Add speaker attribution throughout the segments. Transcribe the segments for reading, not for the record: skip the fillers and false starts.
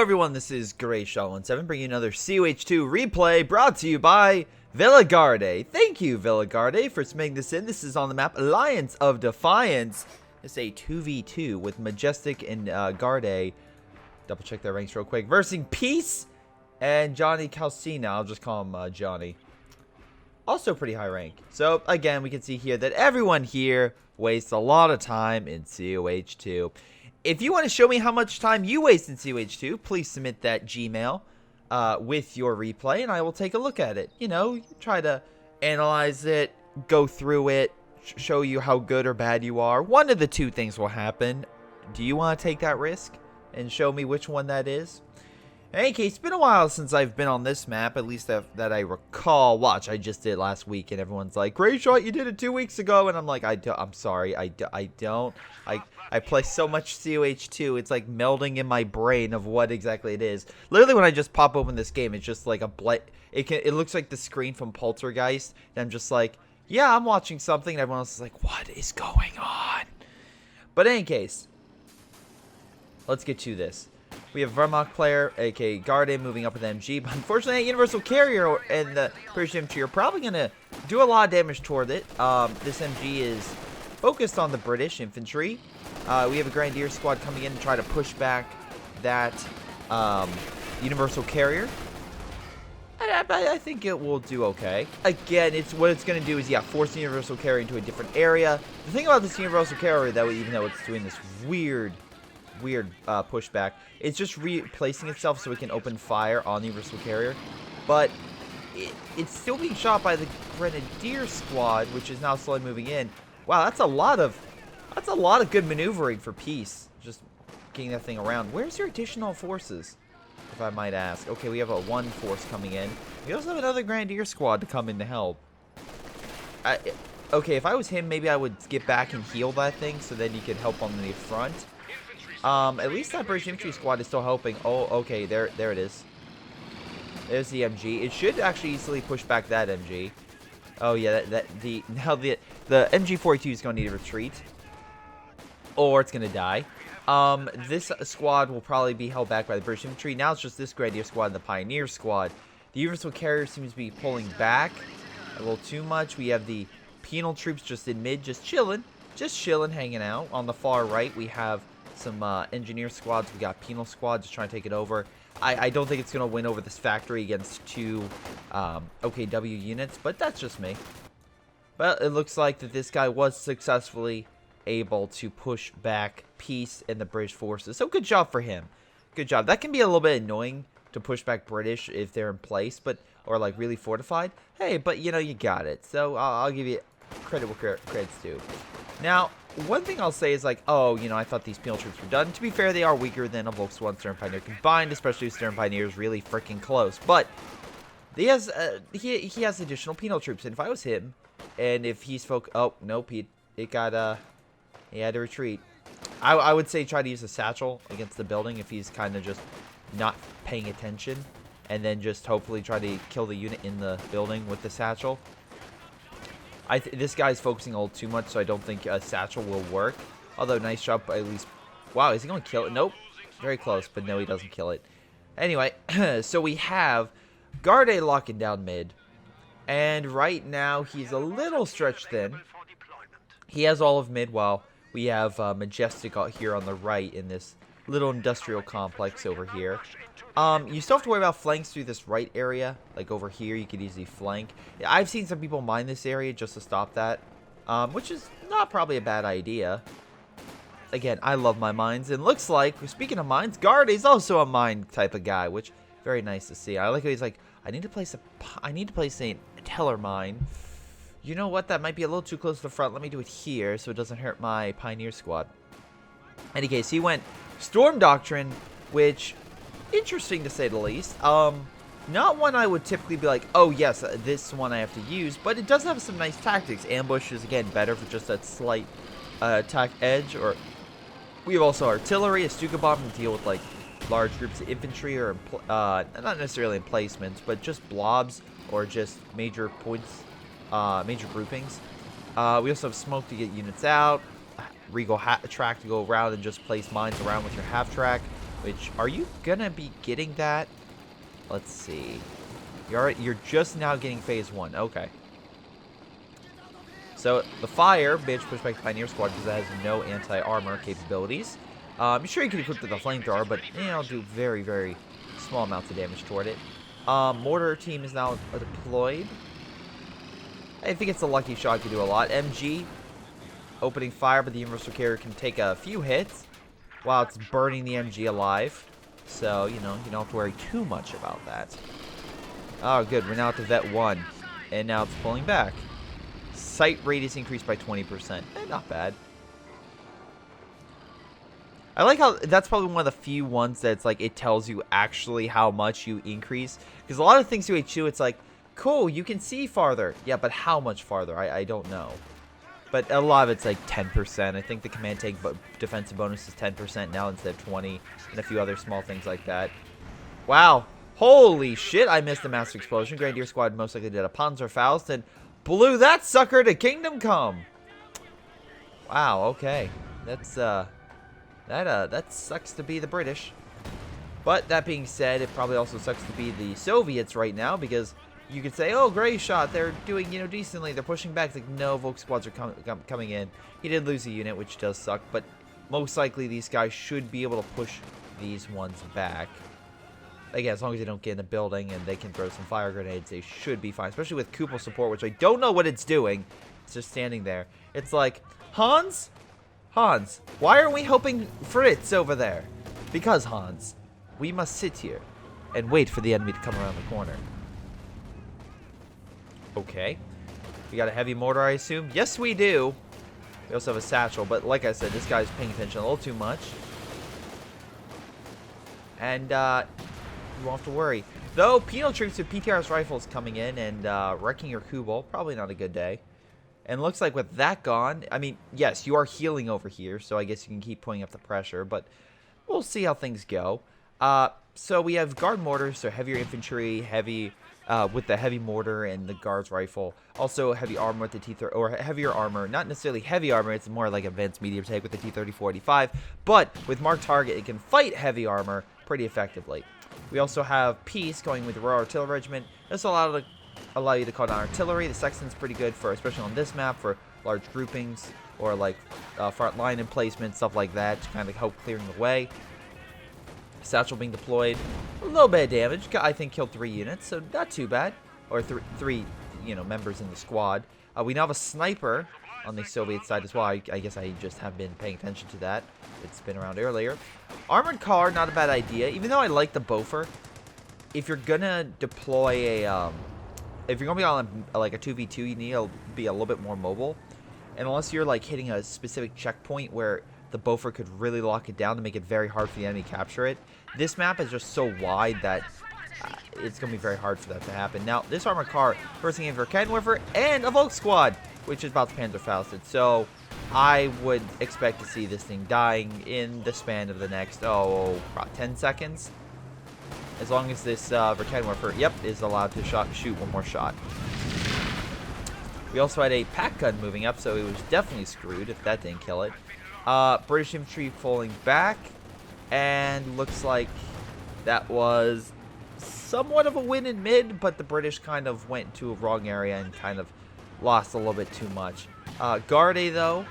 Speaker 1: everyone, this is Greyshot17 bringing you another COH2 replay brought to you by Villagarde. Thank you, Villagarde, for submitting this in. This is on the map Alliance of Defiance. It's a 2v2 with Majestic and Garde. Double check their ranks real quick. Versing Peace and Johnny Calcina. I'll just call him Johnny. Also pretty high rank. So again, we can see here that everyone here wastes a lot of time in COH2. If you want to show me how much time you waste in COH2, please submit that Gmail with your replay, and I will take a look at it. You know, try to analyze it, go through it, show you how good or bad you are. One of the two things will happen. Do you want to take that risk and show me which one that is? In any case, it's been a while since I've been on this map, at least that I recall. Watch, I just did last week, and everyone's like, Greyshot, you did it 2 weeks ago, and I'm like, I'm sorry, I don't. I play so much COH2, it's like melding in my brain of what exactly it is. Literally, when I just pop open this game, it's just like it looks like the screen from Poltergeist, and I'm just like, yeah, I'm watching something, and everyone else is like, what is going on? But in any case, let's get to this. We have Vermont player, aka Garde, moving up with MG, but unfortunately, that Universal Carrier and the British infantry are probably going to do a lot of damage toward it. This MG is focused on the British infantry. We have a Grenadier squad coming in to try to push back that Universal Carrier. I think it will do okay. Again, what it's going to do is, yeah, force the Universal Carrier into a different area. The thing about this Universal Carrier, though, even though it's doing this weird pushback, it's just replacing itself so it can open fire on the Universal Carrier, but it's still being shot by the Grenadier squad, which is now slowly moving in. Wow, that's a lot of good maneuvering for peace, just getting that thing around. Where's your additional forces, if I might ask? Okay, we have a 1 force coming in. We also have another Grenadier squad to come in to help. Okay, if I was him, maybe I would get back and heal that thing so then he could help on the front. At least that British infantry squad is still helping. Oh, okay, there it is. There's the MG. It should actually easily push back that MG. Oh yeah, now the MG-42 is going to need to retreat, or it's going to die. This squad will probably be held back by the British infantry. Now it's just this Grenadier squad and the Pioneer squad. The Universal Carrier seems to be pulling back a little too much. We have the penal troops just in mid, just chilling, hanging out. On the far right, we have some engineer squads. We got penal squads just trying to take it over. I don't think it's going to win over this factory against 2 OKW units, but that's just me. But it looks like that this guy was successfully able to push back peace and the British forces. So good job for him. Good job. That can be a little bit annoying to push back British if they're in place, or like really fortified. Hey, but you know, you got it. So I'll give you credit where credit's due. Now, one thing I'll say is like, oh, you know, I thought these penal troops were done. To be fair, they are weaker than a Volkswagen Stern Pioneer combined, especially if Stern Pioneer is really freaking close. But he has additional penal troops, and if I was him, and if he's oh nope, he had to retreat. I would say try to use a satchel against the building if he's kind of just not paying attention, and then just hopefully try to kill the unit in the building with the satchel. This guy's focusing a little too much, so I don't think a satchel will work. Although, nice job, at least. Wow, is he going to kill it? Nope. Very close, but no, he doesn't kill it. Anyway, so we have Garde locking down mid. And right now, he's a little stretched thin. He has all of mid, while we have Majestic out here on the right in this little industrial complex over here. You still have to worry about flanks through this right area. Like over here, you could easily flank. I've seen some people mine this area just to stop that, which is not probably a bad idea. Again, I love my mines, and looks like, speaking of mines, Garde is also a mine type of guy, which very nice to see. I like how he's like, I need to place a teller mine. You know what? That might be a little too close to the front. Let me do it here so it doesn't hurt my Pioneer squad. In any case, he went Storm Doctrine, which, interesting to say the least. Not one I would typically be like, oh yes, this one I have to use, but it does have some nice tactics. Ambush is, again, better for just that slight attack edge. Or we have also artillery, a Stuka bomb to deal with like large groups of infantry, or not necessarily emplacements, but just blobs or just major points, major groupings. We also have smoke to get units out. Regal track to go around and just place mines around with your half track. Which, are you gonna be getting that? Let's see. You're just now getting phase 1. Okay. So, the fire, bitch, pushed back the Pioneer Squad because it has no anti-armor capabilities. I'm sure you can equip it with a flamethrower, but, you know, do very, very small amounts of damage toward it. Mortar team is now deployed. I think it's a lucky shot to do a lot. MG, opening fire, but the Universal Carrier can take a few hits while it's burning the MG alive. So, you know, you don't have to worry too much about that. Oh, good. We're now at the Vet 1. And now it's pulling back. Sight radius increased by 20%. Not bad. I like how that's probably one of the few ones that's like it tells you actually how much you increase. Because a lot of things UH2, it's like, cool, you can see farther. Yeah, but how much farther? I don't know. But a lot of it's like 10%. I think the command tank defensive bonus is 10% now instead of 20. And a few other small things like that. Wow. Holy shit, I missed the massive explosion. Grenadier Squad most likely did a Panzerfaust and blew that sucker to Kingdom Come. Wow, okay. That's, that sucks to be the British. But that being said, it probably also sucks to be the Soviets right now because you could say, oh, Greyshot, they're doing, you know, decently. They're pushing back. It's like, no, Volk squads are coming in. He did lose a unit, which does suck, but most likely these guys should be able to push these ones back. Again, as long as they don't get in the building and they can throw some fire grenades, they should be fine. Especially with Kupol support, which I don't know what it's doing. It's just standing there. It's like, Hans, why are we helping Fritz over there? Because, Hans, we must sit here and wait for the enemy to come around the corner. Okay. We got a heavy mortar, I assume? Yes, we do. We also have a satchel, but like I said, this guy's paying attention a little too much. And, you won't have to worry. Though, penal troops with PTRS rifles coming in and wrecking your Kubal. Probably not a good day. And looks like with that gone, I mean, yes, you are healing over here, so I guess you can keep putting up the pressure, but we'll see how things go. So we have guard mortars, so heavier infantry, heavy, with the heavy mortar and the guard's rifle. Also heavy armor with the T-30, or heavier armor, not necessarily heavy armor, it's more like advanced medium tank with the T-34-85, but with marked target, it can fight heavy armor pretty effectively. We also have Peace going with the Royal Artillery Regiment. This will allow you to call down artillery. The Sexton's pretty good for, especially on this map, for large groupings or like front line emplacement, stuff like that, to kind of help clearing the way. Satchel being deployed, a little bit of damage. I think killed 3 units, so not too bad. Or three, you know, members in the squad. We now have a sniper on the Soviet side as well. I guess I just have been paying attention to that. It's been around earlier. Armored car, not a bad idea. Even though I like the Boffer, if you're gonna deploy a, if you're gonna be on like a 2v2, you need to be a little bit more mobile. And unless you're like hitting a specific checkpoint where the Boffer could really lock it down to make it very hard for the enemy to capture it, this map is just so wide that it's going to be very hard for that to happen. Now, this armored car, first thing in for a Kenwerfer and a Volk squad, which is about to Panzerfausted. So, I would expect to see this thing dying in the span of the next, about 10 seconds. As long as this Kenwerfer, yep, is allowed to shoot one more shot. We also had a pack gun moving up, so it was definitely screwed if that didn't kill it. British infantry falling back, and looks like that was somewhat of a win in mid, but the British kind of went to a wrong area and kind of lost a little bit too much. Garde, though,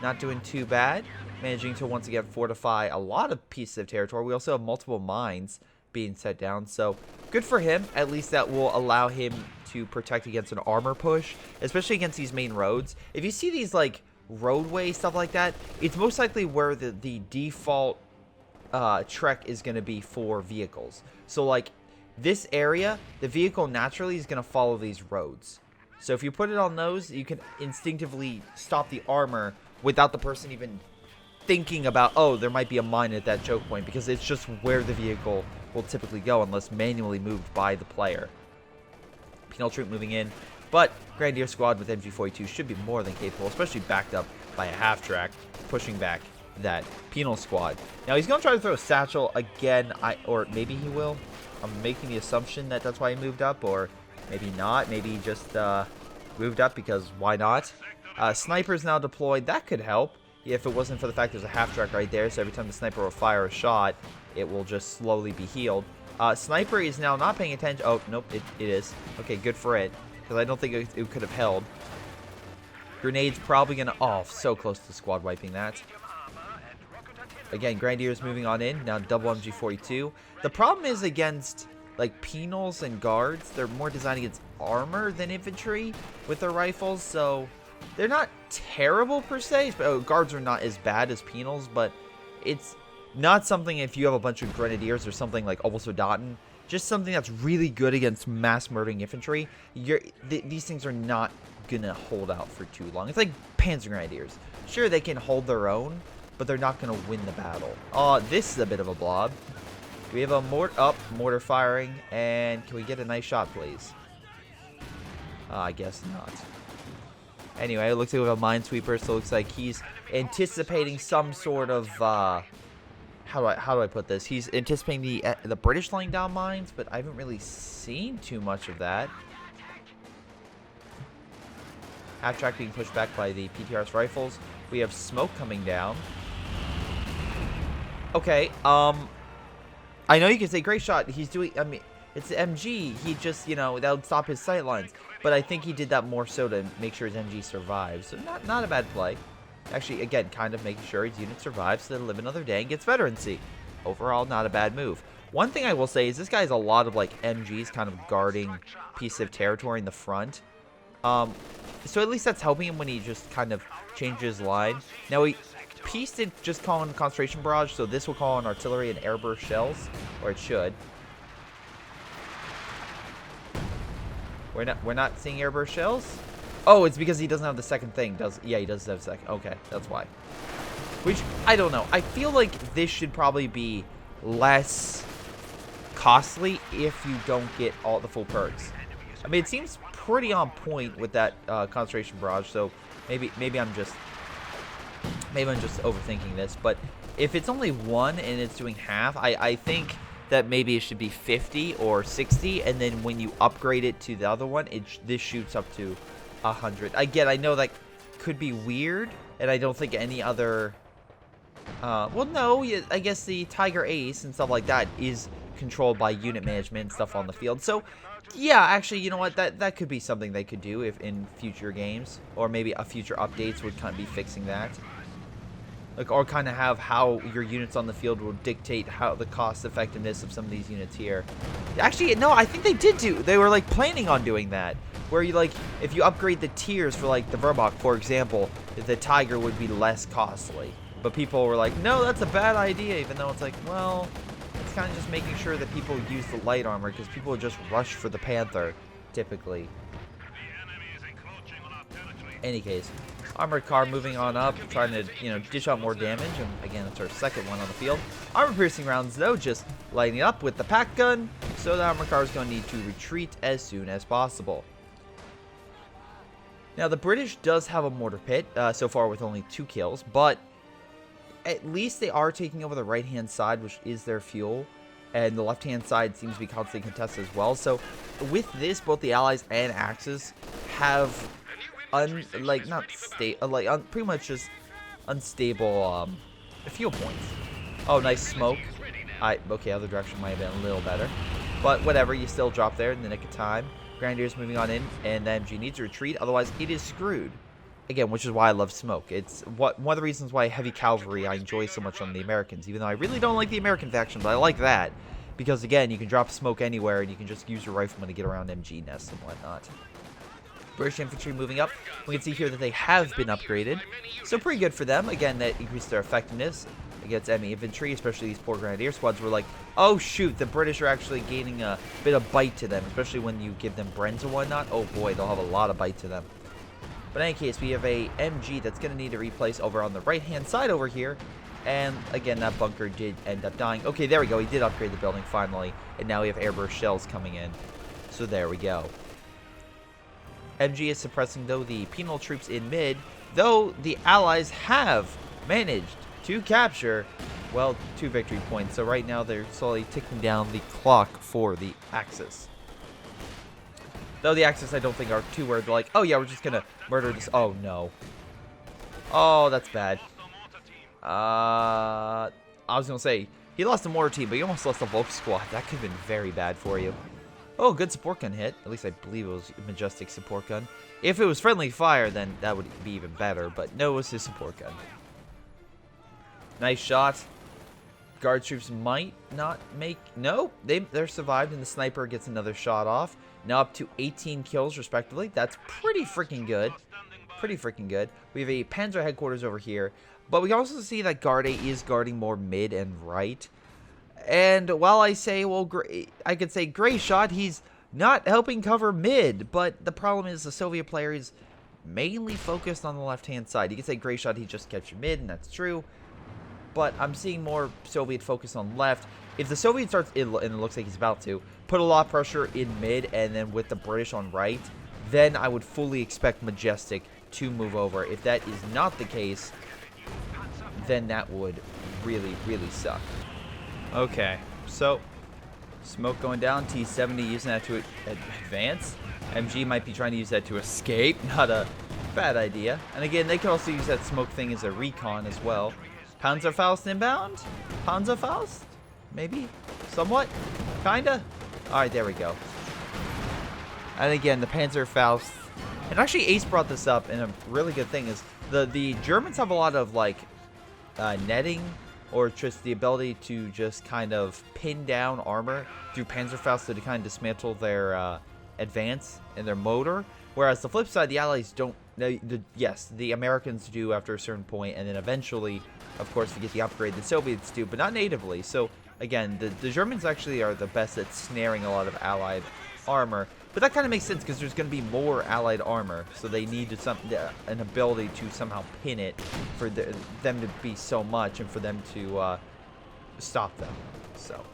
Speaker 1: not doing too bad, managing to once again fortify a lot of pieces of territory. We also have multiple mines being set down, so good for him. At least that will allow him to protect against an armor push, especially against these main roads. If you see these like roadway stuff like that, it's most likely where the default trek is going to be for vehicles. So like this area, the vehicle naturally is going to follow these roads. So if you put it on those, you can instinctively stop the armor without the person even thinking about, oh, there might be a mine at that choke point, because it's just where the vehicle will typically go unless manually moved by the player. Penal troop moving in, but Grenadier Squad with MG42 should be more than capable, especially backed up by a half-track, pushing back that Penal Squad. Now, he's going to try to throw a satchel again, or maybe he will. I'm making the assumption that that's why he moved up, or maybe not. Maybe he just moved up because why not? Sniper's now deployed. That could help if it wasn't for the fact there's a half-track right there, so every time the sniper will fire a shot, it will just slowly be healed. Sniper is now not paying attention. Oh, nope, it is. Okay, good for it. Because I don't think it could have held. Grenade's probably going to... Oh, so close to squad wiping that. Again, Grenadiers moving on in. Now double MG42. The problem is against, like, penals and guards. They're more designed against armor than infantry with their rifles. So they're not terrible per se. Guards are not as bad as penals, but it's not something if you have a bunch of Grenadiers or something like Obersoldaten. Just something that's really good against mass murdering infantry. These things are not gonna hold out for too long. It's like Panzer Grenadiers. Sure, they can hold their own, but they're not gonna win the battle. Oh, this is a bit of a blob. We have a mortar firing, and can we get a nice shot, please? I guess not. Anyway, it looks like we have a minesweeper, so it looks like he's anticipating some sort of how do I put this? He's anticipating the British laying down mines, but I haven't really seen too much of that. Half track being pushed back by the PTRS rifles. We have smoke coming down. Okay, I know you can say Greyshot. He's doing, I mean, it's the MG. He just, you know, that would stop his sight lines. But I think he did that more so to make sure his MG survives. So not a bad play. Actually, again, kind of making sure his unit survives so they'll live another day and gets veterancy. Overall, not a bad move. One thing I will say is this guy has a lot of, like, MGs kind of guarding piece of territory in the front. So at least that's helping him when he just kind of changes line. Now, Peace did just call in concentration barrage, so this will call on artillery and airburst shells, or it should. We're not seeing airburst shells? Oh, it's because he doesn't have the second thing. Yeah, he does have a second. Okay, that's why. Which, I don't know. I feel like this should probably be less costly if you don't get all the full perks. I mean, it seems pretty on point with that concentration barrage, so maybe I'm just overthinking this. But if it's only one and it's doing half, I think that maybe it should be 50 or 60, and then when you upgrade it to the other one, this shoots up to 100. Again, I know that could be weird, and I don't think any other well, no, I guess the Tiger Ace and stuff like that is controlled by unit management and stuff on the field. So yeah, actually, you know what, that could be something they could do if in future games, or maybe a future updates would kind of be fixing that. Like, or kind of have how your units on the field will dictate how the cost effectiveness of some of these units here. Actually, no, I think they were like planning on doing that, where you, like, if you upgrade the tiers for, like, the Verbach, for example, the Tiger would be less costly. But people were like, no, that's a bad idea, even though it's like, well, it's kind of just making sure that people use the light armor, because people would just rush for the Panther, typically. Any case, armored car moving on up, trying to, you know, dish out more damage, and again, it's our second one on the field. Armor-piercing rounds, though, just lighting up with the pack gun, so the armored car is going to need to retreat as soon as possible. Now, the British does have a mortar pit, so far with only 2 kills, but at least they are taking over the right-hand side, which is their fuel, and the left-hand side seems to be constantly contested as well. So with this, both the Allies and Axis have pretty much just unstable fuel points. Oh, nice smoke. Okay, other direction might have been a little better, but whatever, you still drop there in the nick of time. Grenadiers moving on in, and the MG needs to retreat, otherwise it is screwed. Again, which is why I love smoke. It's one of the reasons why heavy cavalry I enjoy so much on the Americans, even though I really don't like the American faction, but I like that. Because again, you can drop smoke anywhere, and you can just use your rifleman to get around MG nests and whatnot. British infantry moving up. We can see here that they have been upgraded. So pretty good for them. Again, that increased their effectiveness against enemy infantry, especially these poor Grenadier squads were like, oh shoot, the British are actually gaining a bit of bite to them, especially when you give them Brens and whatnot. Oh boy, they'll have a lot of bite to them. But in any case, we have a MG that's going to need to replace over on the right-hand side over here. And again, that bunker did end up dying. Okay, there we go. He did upgrade the building finally. And now we have airburst shells coming in. So there we go. MG is suppressing, though, the penal troops in mid. Though the Allies have managed to capture, well, 2 victory points. So right now they're slowly ticking down the clock for the Axis. Though the Axis, I don't think, are too worried. They're like, oh yeah, we're just gonna murder this. Oh no. Oh, that's bad. I was gonna say, He lost the mortar team, but he almost lost the Volk squad. That could have been very bad for you. Oh, good support gun hit. At least I believe it was a Majestic support gun. If it was friendly fire, then that would be even better. But no, it was his support gun. Nice shot. Guard troops might not make... No, they're survived, and the sniper gets another shot off. Now up to 18 kills, respectively. That's pretty freaking good. Pretty freaking good. We have a Panzer headquarters over here. But we also see that Guard A is guarding more mid and right. And while I say, well, I could say Greyshot, he's not helping cover mid. But the problem is the Soviet player is mainly focused on the left-hand side. You could say Greyshot, he just captured mid, and that's true. But I'm seeing more Soviet focus on left. If the Soviet starts, and it looks like he's about to, put a lot of pressure in mid and then with the British on right, then I would fully expect Majestic to move over. If that is not the case, then that would really, really suck. Okay, so smoke going down, T-70 using that to advance. MG might be trying to use that to escape, not a bad idea. And again, they can also use that smoke thing as a recon as well. Panzerfaust inbound? Panzerfaust? Maybe? Somewhat? Kinda? Alright, there we go. And again, the Panzerfaust. And actually, Ace brought this up, and a really good thing is the Germans have a lot of, like, netting, or just the ability to just kind of pin down armor through Panzerfaust to kind of dismantle their advance and their motor. Whereas the flip side, the Allies don't. Yes, the Americans do after a certain point, and then eventually, of course, to get the upgrade, the Soviets do, but not natively. So again, the Germans actually are the best at snaring a lot of Allied armor. But that kind of makes sense because there's going to be more Allied armor, so they need an ability to somehow pin it for them to be so much and for them to stop them. So,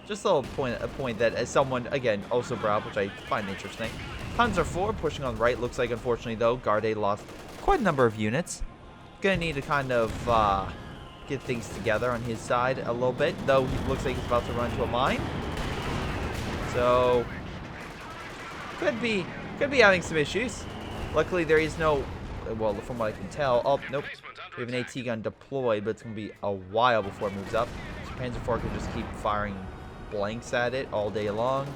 Speaker 1: just a little point that as someone again also brought up, which I find interesting. Panzer IV pushing on right. Looks like unfortunately though, Guard A lost quite a number of units. Gonna need to kind of get things together on his side a little bit, though he looks like he's about to run into a mine. So. Could be having some issues. Luckily, there is no, well, from what I can tell. Oh, nope. We have an AT gun deployed, but it's going to be a while before it moves up. So Panzer IV can just keep firing blanks at it all day long.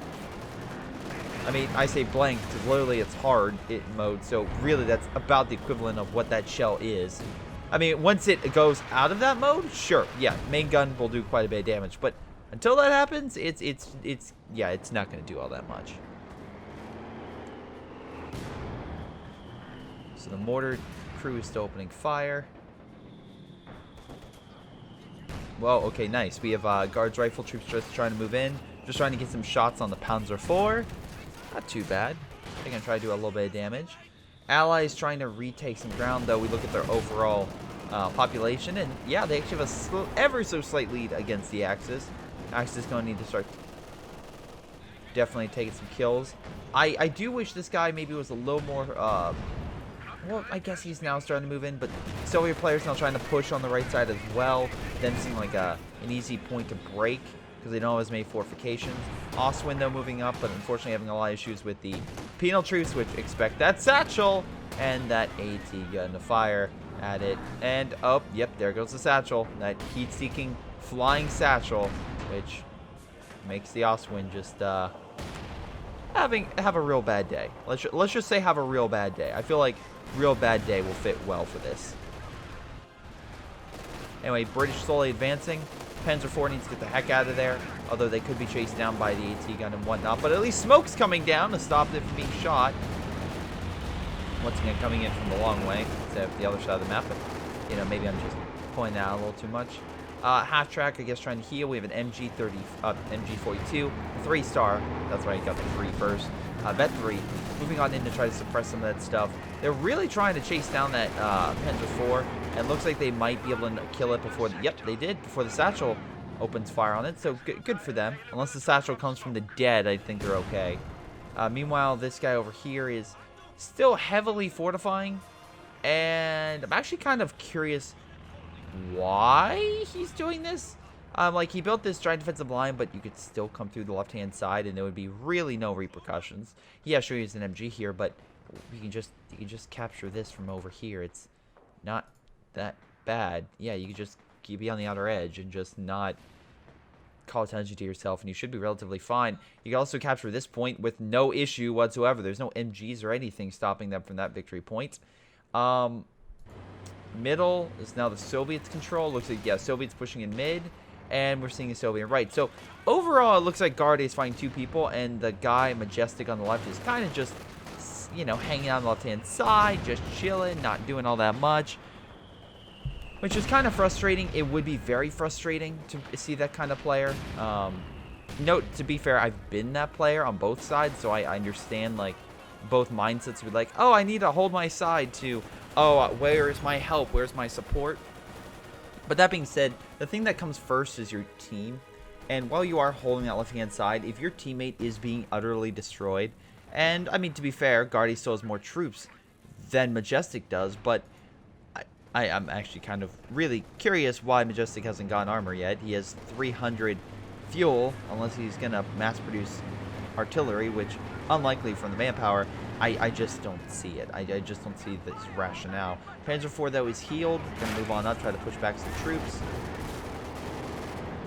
Speaker 1: I mean, I say blank because literally it's hard mode. So really, that's about the equivalent of what that shell is. I mean, once it goes out of that mode, sure, yeah, main gun will do quite a bit of damage. But until that happens, it's not going to do all that much. So the mortar crew is still opening fire. Well, okay, nice. We have Guards rifle troops just trying to move in. Just trying to get some shots on the Panzer IV. Not too bad. They're going to try to do a little bit of damage. Allies trying to retake some ground, though. We look at their overall population. And, yeah, they actually have a ever so slight lead against the Axis. Axis is going to need to start definitely taking some kills. I do wish this guy maybe was a little more... well, I guess he's now starting to move in, but Soviet players now trying to push on the right side as well. Them seem like an easy point to break because they know it was made fortifications. Ostwind, though, moving up, but unfortunately having a lot of issues with the penal troops, which expect that satchel and that AT gun to fire at it. And, oh, yep, there goes the satchel. That heat-seeking flying satchel, which makes the Ostwind just have a real bad day. Let's just say have a real bad day. I feel like real bad day will fit well for this. Anyway, British slowly advancing. Panzer IV needs to get the heck out of there, although they could be chased down by the AT gun and whatnot. But at least smoke's coming down to stop them from being shot. Once again, coming in from the long way instead of the other side of the map. But, you know, maybe I'm just pointing out a little too much. Half track, I guess, trying to heal. We have an MG42, 3-star. That's why I got the 3 first. Vet 3, moving on in to try to suppress some of that stuff. They're really trying to chase down that Panzer IV, and looks like they might be able to kill it before. Yep, they did before the satchel opens fire on it. So good for them. Unless the satchel comes from the dead, I think they're okay. Meanwhile, this guy over here is still heavily fortifying, and I'm actually kind of curious why he's doing this. Like, he built this giant defensive line, but you could still come through the left-hand side, and there would be really no repercussions. Yeah, sure, he's an MG here, but you can just capture this from over here. It's not that bad. Yeah, you can just you be on the outer edge and just not call attention to yourself, and you should be relatively fine. You can also capture this point with no issue whatsoever. There's no MGs or anything stopping them from that victory point. Middle is now the Soviets' control. Looks like, yeah, Soviets pushing in mid, and we're seeing a Soviet right. So overall, it looks like Guardia is fighting 2 people, and the guy Majestic on the left is kind of just, you know, hanging on the left-hand side, just chilling, not doing all that much, which is kind of frustrating. It would be very frustrating to see that kind of player. Note, to be fair, I've been that player on both sides, so I understand, like, both mindsets would be like, oh, I need to hold my side, to, oh, where's my help? Where's my support? But that being said, the thing that comes first is your team. And while you are holding that left-hand side, if your teammate is being utterly destroyed, and, I mean, to be fair, Guardy still has more troops than Majestic does, but I'm actually kind of really curious why Majestic hasn't gotten armor yet. He has 300 fuel, unless he's going to mass-produce artillery, which, unlikely from the manpower, I just don't see it. I just don't see this rationale. Panzer IV, though, is healed. Going to move on up, try to push back some troops.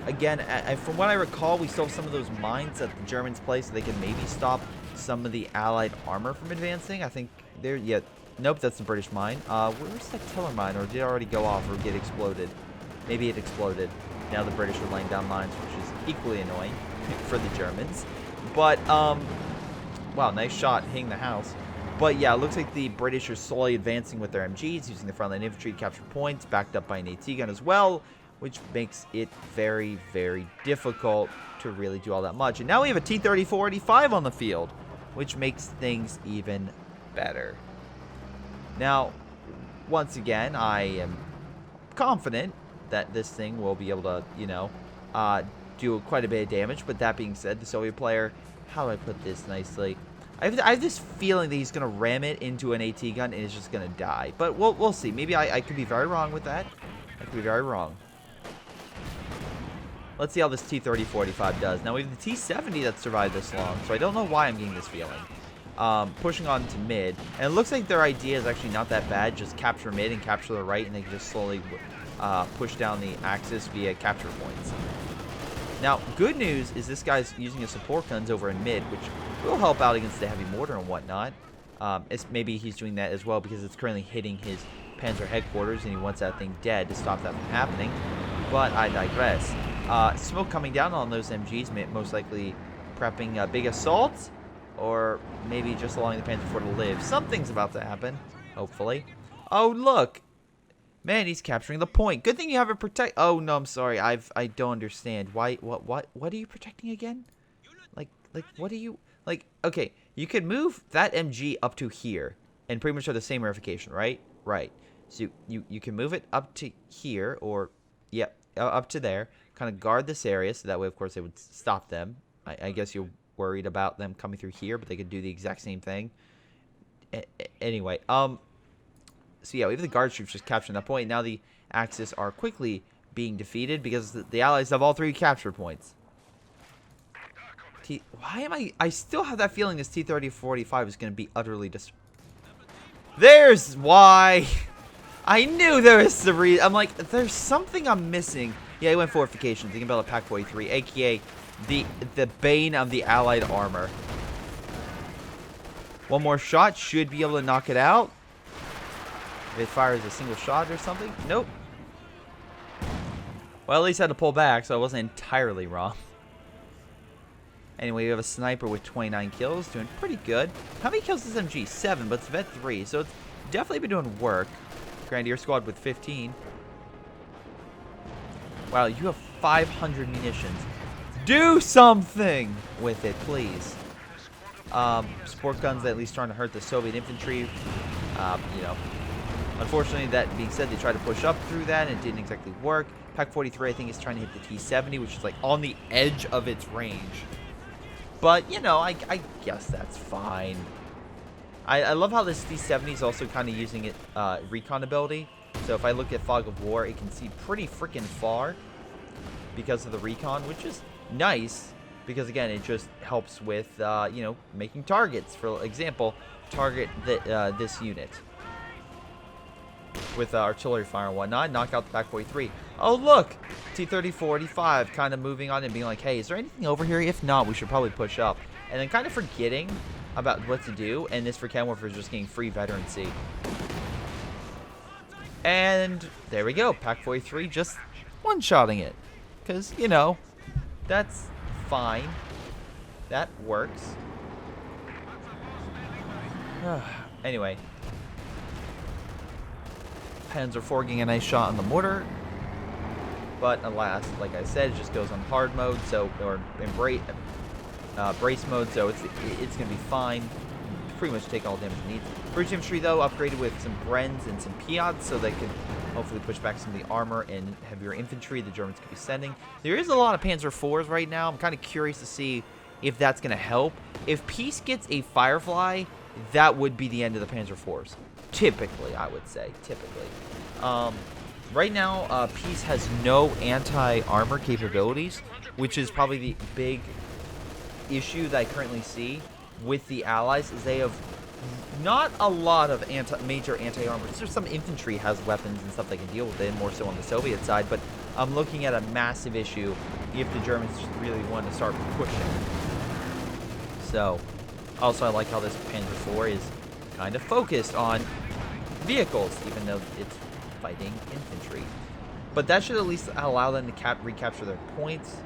Speaker 1: Again, from what I recall, we still have some of those mines that the Germans place, so they can maybe stop some of the Allied armor from advancing. I think they're, yeah, nope, that's the British mine. Where's that Tiller mine, or did it already go off or get exploded? Maybe it exploded. Now the British are laying down mines, which is equally annoying for the Germans. But, wow, nice shot hitting the house. But yeah, it looks like the British are slowly advancing with their MGs, using the frontline infantry to capture points, backed up by an AT gun as well, which makes it very, very difficult to really do all that much. And now we have a T-34-85 on the field, which makes things even better. Now, once again, I am confident that this thing will be able to, you know, do quite a bit of damage. But that being said, the Soviet player, how do I put this nicely? I have this feeling that he's going to ram it into an AT gun and it's just going to die. But we'll see. Maybe I could be very wrong with that. I could be very wrong. Let's see how this T-30-45 does. Now, we have the T-70 that survived this long, so I don't know why I'm getting this feeling. Pushing on to mid. And it looks like their idea is actually not that bad. Just capture mid and capture the right, and they can just slowly push down the axis via capture points. Now, good news is this guy's using his support guns over in mid, which will help out against the heavy mortar and whatnot. Maybe he's doing that as well because it's currently hitting his Panzer headquarters, and he wants that thing dead to stop that from happening. But I digress. Smoke coming down on those MGs, most likely prepping big assaults, or maybe just allowing the Panzer IV to live. Something's about to happen, hopefully. Oh, look! Man, he's capturing the point. Good thing you have it protect. Oh no, I'm sorry. I don't understand. Why? What are you protecting again? Like what are you like? Okay, you could move that MG up to here and pretty much have the same verification, right? Right. So you can move it up to here, or yeah, up to there. Kind of guard this area, so that way, of course, they would stop them. I guess you're worried about them coming through here, but they could do the exact same thing. Anyway, so yeah, we have the guard troops just capturing that point. Now the Axis are quickly being defeated because the Allies have all 3 capture points. Why am I still have that feeling this T-30-45 is going to be utterly There's why. I knew there was the reason. I'm like, there's something I'm missing. Yeah, he went fortification, thinking about a Pack 43, aka the bane of the Allied armor. One more shot should be able to knock it out. If it fires a single shot or something. Nope. Well, at least I had to pull back, so I wasn't entirely wrong. Anyway, we have a sniper with 29 kills, doing pretty good. How many kills does MG? 7, but it's Vet 3, so it's definitely been doing work. Grenadier squad with 15. Wow, you have 500 munitions. Do something with it, please. Support guns that at least trying to hurt the Soviet infantry. You know, unfortunately, that being said, they tried to push up through that and it didn't exactly work. Pack 43, I think, is trying to hit the T-70, which is like on the edge of its range. But, you know, I guess that's fine. I love how this T-70 is also kind of using it recon ability. So if I look at Fog of War, it can see pretty freaking far because of the recon, which is nice because, again, it just helps with, you know, making targets. For example, target this unit. with artillery fire and whatnot. Knock out the Pack 43. Oh, look! T-34-85 kind of moving on and being like, hey, is there anything over here? If not, we should probably push up. And then kind of forgetting about what to do. And this for Cam Warfare is just getting free veterancy. And there we go. Pack 43 just one-shotting it. Because, you know, that's fine. That works. Anyway. Panzer IV getting a nice shot on the mortar. But alas, like I said, it just goes on hard mode, so, or in brace mode, so it's going to be fine. Pretty much take all damage it needs. British infantry, though, upgraded with some Brens and some Piats, so they can hopefully push back some of the armor and heavier infantry the Germans could be sending. There is a lot of Panzer IVs right now. I'm kind of curious to see if that's going to help. If Peace gets a Firefly, that would be the end of the Panzer IVs. Typically, I would say. Typically. Right now, Peace has no anti-armor capabilities, which is probably the big issue that I currently see with the Allies, is they have not a lot of major anti-armor. There's some infantry has weapons and stuff they can deal with it, more so on the Soviet side, but I'm looking at a massive issue if the Germans really want to start pushing. So, also I like how this Panzer IV is kind of focused on vehicles, even though it's fighting infantry. But that should at least allow them to recapture their points,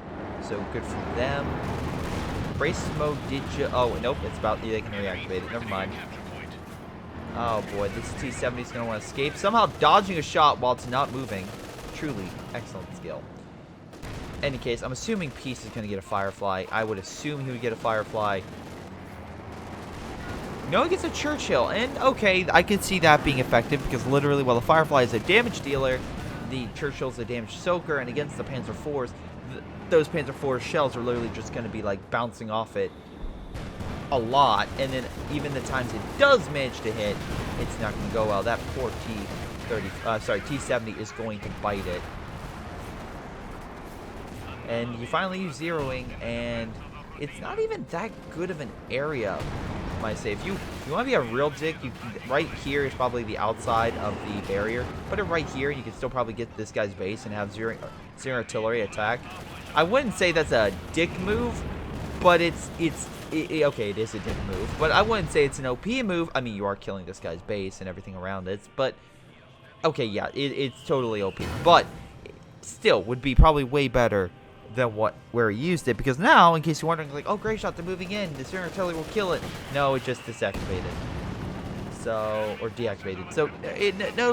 Speaker 1: so good for them. Brace mode, did you? Oh, nope, it's about, they can reactivate it. Never mind. Oh boy, this T-70 is going to want to escape. Somehow dodging a shot while it's not moving. Truly excellent skill. Any case, I'm assuming Peace is going to get a Firefly. I would assume he would get a Firefly. No, he gets a Churchill. And, okay, I can see that being effective because literally, while the Firefly is a damage dealer, the Churchill's a damage soaker. And against the Panzer IVs, those Panzer IV shells are literally just going to be, like, bouncing off it a lot. And then even the times it does manage to hit, it's not going to go well. That poor T-70 is going to bite it. And you finally use zeroing, and it's not even that good of an area, I might say. If you want to be a real dick, right here is probably the outside of the barrier. Put it right here, and you can still probably get this guy's base and have zero artillery attack. I wouldn't say that's a dick move, but okay, it is a dick move, but I wouldn't say it's an OP move. I mean, you are killing this guy's base and everything around it, but okay, yeah, it's totally OP, but still would be probably way better than where he used it, because now, in case you're wondering, like, oh, Greyshot, they're moving in, the Zero artillery will kill it. No, it just disactivated. So, or deactivated. So, no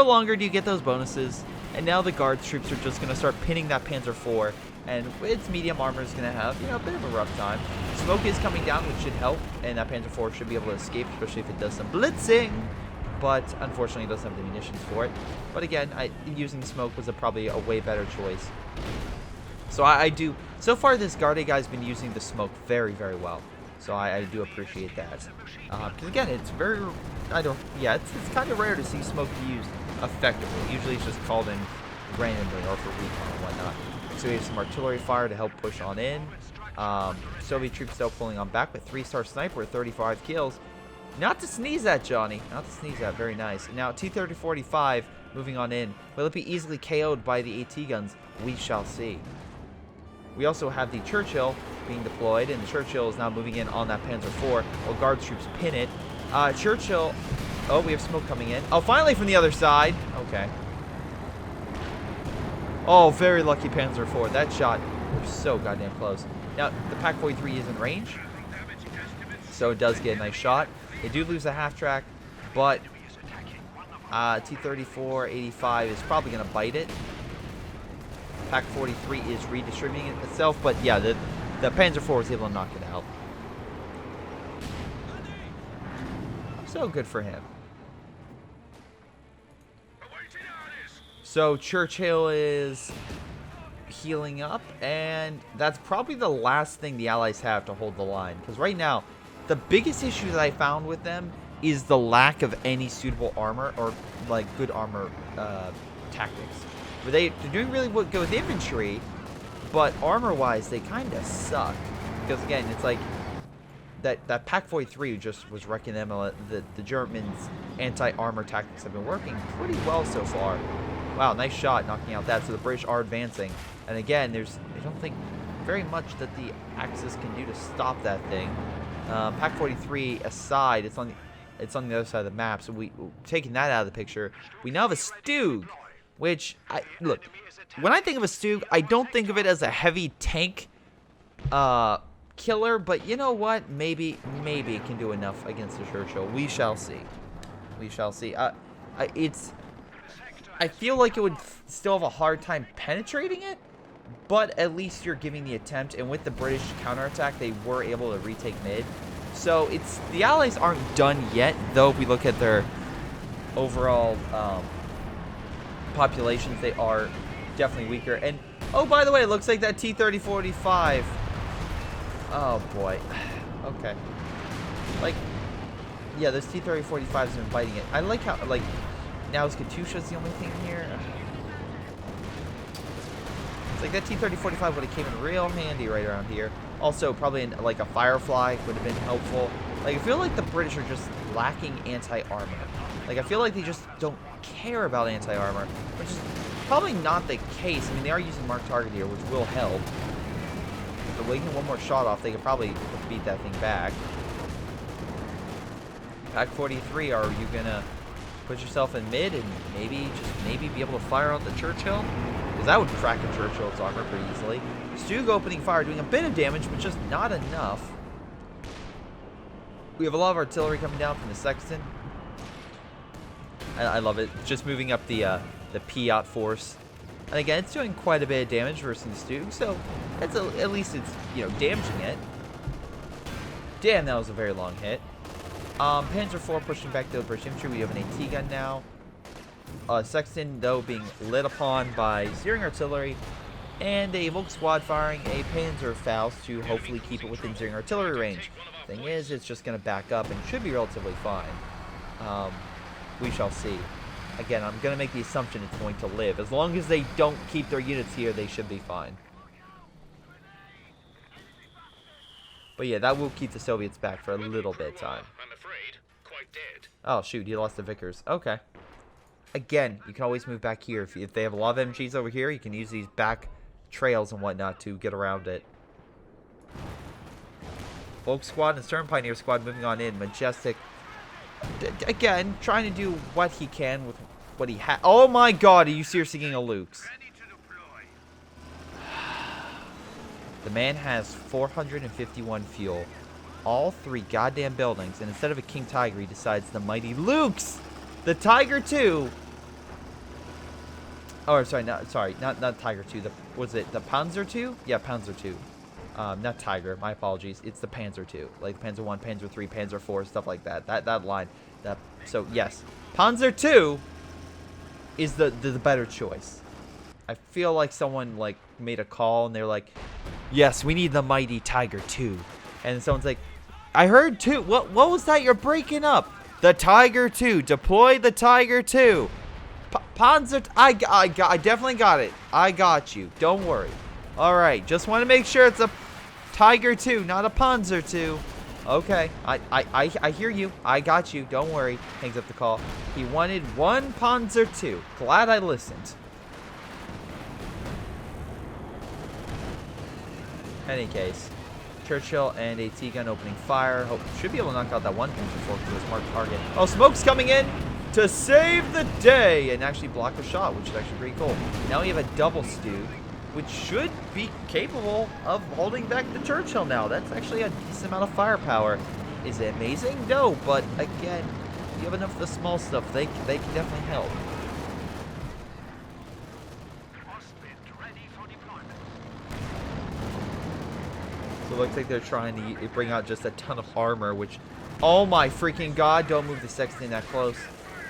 Speaker 1: longer do you get those bonuses. And now the guards troops are just going to start pinning that Panzer IV. And its medium armor is going to have, you know, a bit of a rough time. Smoke is coming down, which should help. And that Panzer IV should be able to escape, especially if it does some blitzing. But, unfortunately, it doesn't have the munitions for it. But again, using smoke was probably a way better choice. So so far this Garde guy's been using the smoke very, very well. So I do appreciate that. Because again, it's very, it's kind of rare to see smoke used effectively. Usually it's just called in randomly or for recon and whatnot. So we have some artillery fire to help push on in. Soviet troops still pulling on back with 3-star sniper, 35 kills. Not to sneeze at, Johnny. Not to sneeze at. Very nice. Now, T-30-45 moving on in. Will it be easily KO'd by the AT guns? We shall see. We also have the Churchill being deployed, and the Churchill is now moving in on that Panzer IV while Guards troops pin it. Churchill... Oh, we have smoke coming in. Oh, finally from the other side. Okay. Oh, very lucky Panzer IV. That shot was so goddamn close. Now, the Pack 43 is in range, so it does get a nice shot. They do lose a half-track, but T-34-85 is probably going to bite it. Pack 43 is redistributing itself, but yeah, the Panzer IV was able to knock it out. So good for him. So Churchill is healing up, and that's probably the last thing the Allies have to hold the line. Because right now, the biggest issue that I found with them is the lack of any suitable armor or like good armor tactics. They're doing really good with infantry, but armor-wise, they kind of suck. Because again, it's like that Pack 43 just was wrecking them. The Germans' anti-armor tactics have been working pretty well so far. Wow, nice shot knocking out that. So the British are advancing. And again, I don't think very much that the Axis can do to stop that thing. Pack 43 aside, it's on the other side of the map. So taking that out of the picture, we now have a Stug, which look. When I think of a Stug, I don't think of it as a heavy tank killer, but you know what? Maybe it can do enough against the Churchill. We shall see. We shall see. I feel like it would still have a hard time penetrating it, but at least you're giving the attempt. And with the British counterattack, they were able to retake mid. So the Allies aren't done yet, though. If we look at their overall populations, they are definitely weaker. And oh, by the way, it looks like that T-30-45. Oh boy. Okay. Like, yeah, those T-30-45s have been biting it. I like how, like, now is Katyusha's the only thing here. It's like that T-30-45 would have came in real handy right around here. Also, probably like a Firefly would have been helpful. Like, I feel like the British are just lacking anti-armor. Like, I feel like they just don't care about anti-armor, which is probably not the case. I mean, they are using marked target here, which will help. If they're waiting one more shot off, they could probably beat that thing back. Pack 43, are you gonna put yourself in mid and maybe be able to fire out the Churchill? Because that would crack a Churchill's armor pretty easily. Stug opening fire, doing a bit of damage, but just not enough. We have a lot of artillery coming down from the Sexton. I love it. Just moving up the Piat force. And again, it's doing quite a bit of damage versus the Stug, so it's at least it's, you know, damaging it. Damn, that was a very long hit. Panzer IV pushing back the British infantry. We have an AT gun now. Sexton, though, being lit upon by Searing artillery. And a Volk squad firing a Panzerfaust to hopefully keep it within Searing artillery range. Thing is, it's just going to back up and should be relatively fine. We shall see. Again, I'm going to make the assumption it's going to live. As long as they don't keep their units here, they should be fine. But yeah, that will keep the Soviets back for a little bit of time.
Speaker 2: I'm afraid, quite dead.
Speaker 1: Oh, shoot, he lost the Vickers. Okay. Again, you can always move back here. If they have a lot of MGs over here, you can use these back trails and whatnot to get around it. Volk squad and Stern Pioneer squad moving on in. Majestic. Again, trying to do what he can with what he has. Oh my god, are you seriously getting a Luke's? The man has 451 fuel. All 3 goddamn buildings. And instead of a King Tiger, he decides the mighty Luke's. The Tiger 2. Oh, sorry, not Tiger 2. Was it the Panzer 2? Yeah, Panzer 2. Not Tiger. My apologies. It's the Panzer 2, like Panzer 1, Panzer 3, Panzer 4, stuff like that. That line. So yes, Panzer 2 is the better choice. I feel like someone like made a call and they're like, yes, we need the mighty Tiger 2, and someone's like, I heard 2. What was that? You're breaking up. The Tiger 2. Deploy the Tiger 2. Panzer. I definitely got it. I got you. Don't worry. All right. Just want to make sure it's a Tiger 2, not a Panzer 2. Okay. I hear you. I got you. Don't worry. Hangs up the call. He wanted 1 Panzer 2. Glad I listened. Any case, Churchill and a T-gun opening fire. Should be able to knock out that one Panzer IV to his marked target. Oh, smoke's coming in to save the day and actually block the shot, which is actually pretty cool. Now we have a double Stug, which should be capable of holding back the Churchill now. That's actually a decent amount of firepower. Is it amazing? No, but again, you have enough of the small stuff. They can definitely help. So it looks like they're trying to bring out just a ton of armor, which, oh my freaking god, don't move the Sexton that close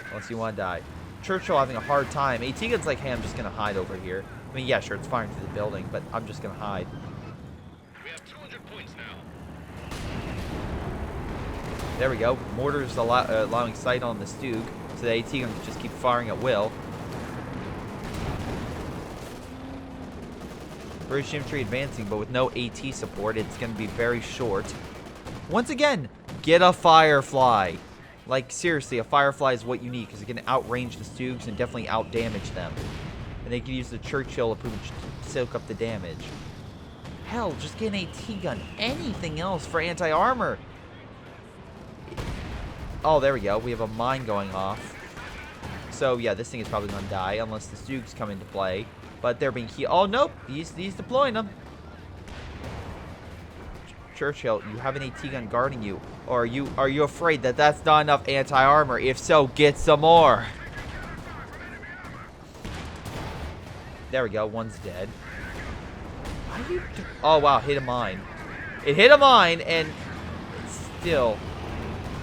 Speaker 1: unless you want to die. Churchill having a hard time. AT gun's like, hey, I'm just going to hide over here. I mean, yeah, sure, it's firing through the building, but I'm just going to hide.
Speaker 2: We have 200 points now.
Speaker 1: There we go. Mortars allowing sight on the Stug, so the AT gun can just keep firing at will. British infantry advancing, but with no AT support, it's going to be very short. Once again, get a Firefly. Like, seriously, a Firefly is what you need because it can outrange the Stoogs and definitely outdamage them. And they can use the Churchill to pretty much soak up the damage. Hell, just get an AT gun. Anything else for anti-armor. Oh, there we go. We have a mine going off. So, yeah, this thing is probably going to die unless the Stoogs come into play. But they're being healed. Oh, nope. He's deploying them. Churchill, you have an AT gun guarding you. Or are you afraid that that's not enough anti-armor? If so, get some more. There we go. One's dead. Oh, wow. Hit a mine. It hit a mine, and it's still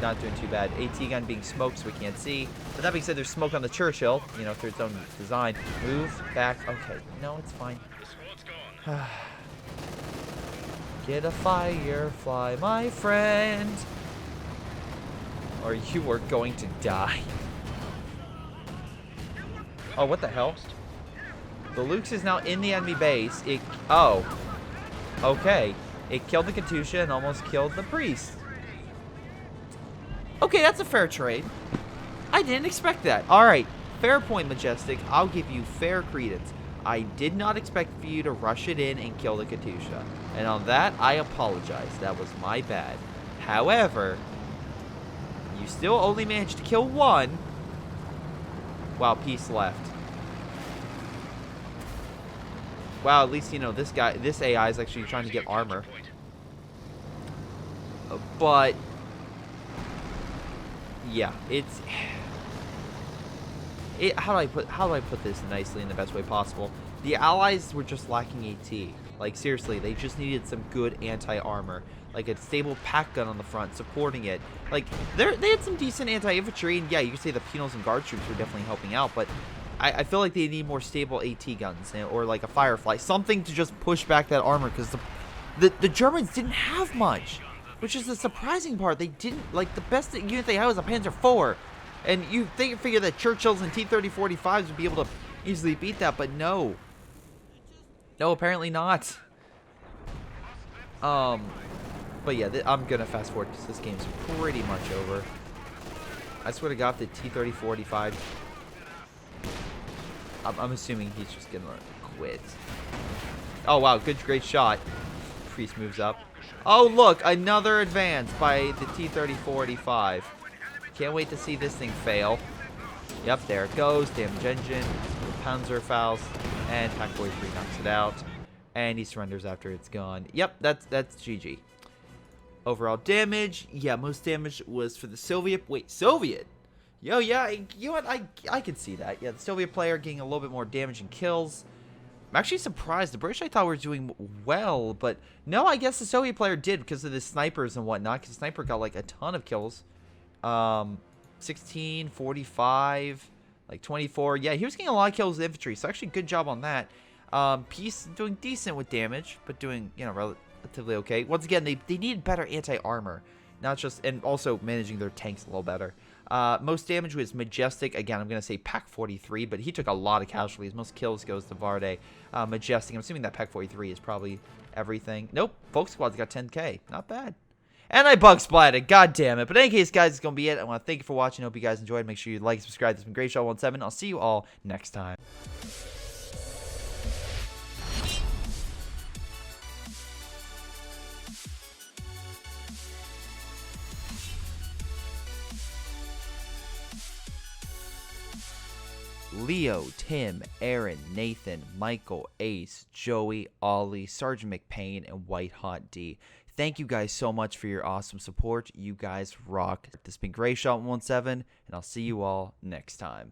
Speaker 1: not doing too bad. AT gun being smoked, so we can't see. But that being said, there's smoke on the Churchill, you know, through its own design. Move back. Okay. No, it's fine.
Speaker 2: The squad's gone.
Speaker 1: Get a Firefly, my friend. Or you are going to die. Oh, what the hell? The Lukes is now in the enemy base. Oh. Okay. It killed the Katusha and almost killed the priest. Okay, that's a fair trade. I didn't expect that. Alright. Fair point, Majestic. I'll give you fair credence. I did not expect for you to rush it in and kill the Katusha. And on that, I apologize. That was my bad. However, you still only managed to kill one. Wow, peace left. Wow, at least, you know, this AI is actually trying to get armor. But, yeah, how do I put this nicely in the best way possible? The allies were just lacking AT. Like, seriously, they just needed some good anti-armor. Like a stable pack gun on the front, supporting it. Like, they had some decent anti-infantry, and yeah, you could say the penals and guard troops were definitely helping out, but I feel like they need more stable AT guns, or like a Firefly. Something to just push back that armor, because the Germans didn't have much. Which is the surprising part. They didn't, like, the best unit they had was a Panzer IV. And you figure that Churchills and T-30-45s would be able to easily beat that, but no. No, apparently not. But yeah, I'm gonna fast forward because this game's pretty much over. I swear to God, the T-30-45. I'm assuming he's just gonna quit. Oh wow, great shot. Priest moves up. Oh look, another advance by the T-30-45. Can't wait to see this thing fail. Yep, there it goes. Damage engine, Panzerfaust, and Pack 43 knocks it out. And he surrenders after it's gone. Yep, that's GG. Overall damage, yeah, most damage was for the Soviet. Wait, Soviet? Yo, yeah, you know what? I can see that. Yeah, the Soviet player getting a little bit more damage and kills. I'm actually surprised. The British, I thought, were doing well, but no, I guess the Soviet player did because of the snipers and whatnot. Because the sniper got like a ton of kills. 16, 45, like 24. Yeah, he was getting a lot of kills with infantry, so actually good job on that. Peace doing decent with damage, but doing, you know, relatively okay. Once again, they needed better anti-armor, not just, and also managing their tanks a little better. Most damage was Majestic. Again, I'm going to say Pack 43, but he took a lot of casualties. Most kills goes to Varde. Majestic, I'm assuming that Pack 43 is probably everything. Nope, Folk Squad's got 10k. Not bad. And I bug splatted. God damn it. But in any case, guys, it's going to be it. I want to thank you for watching. I hope you guys enjoyed. Make sure you like and subscribe. This has been Greyshot17. I'll see you all next time. Leo, Tim, Aaron, Nathan, Michael, Ace, Joey, Ollie, Sergeant McPain, and White Hot D. Thank you guys so much for your awesome support. You guys rock. This has been Greyshot17, and I'll see you all next time.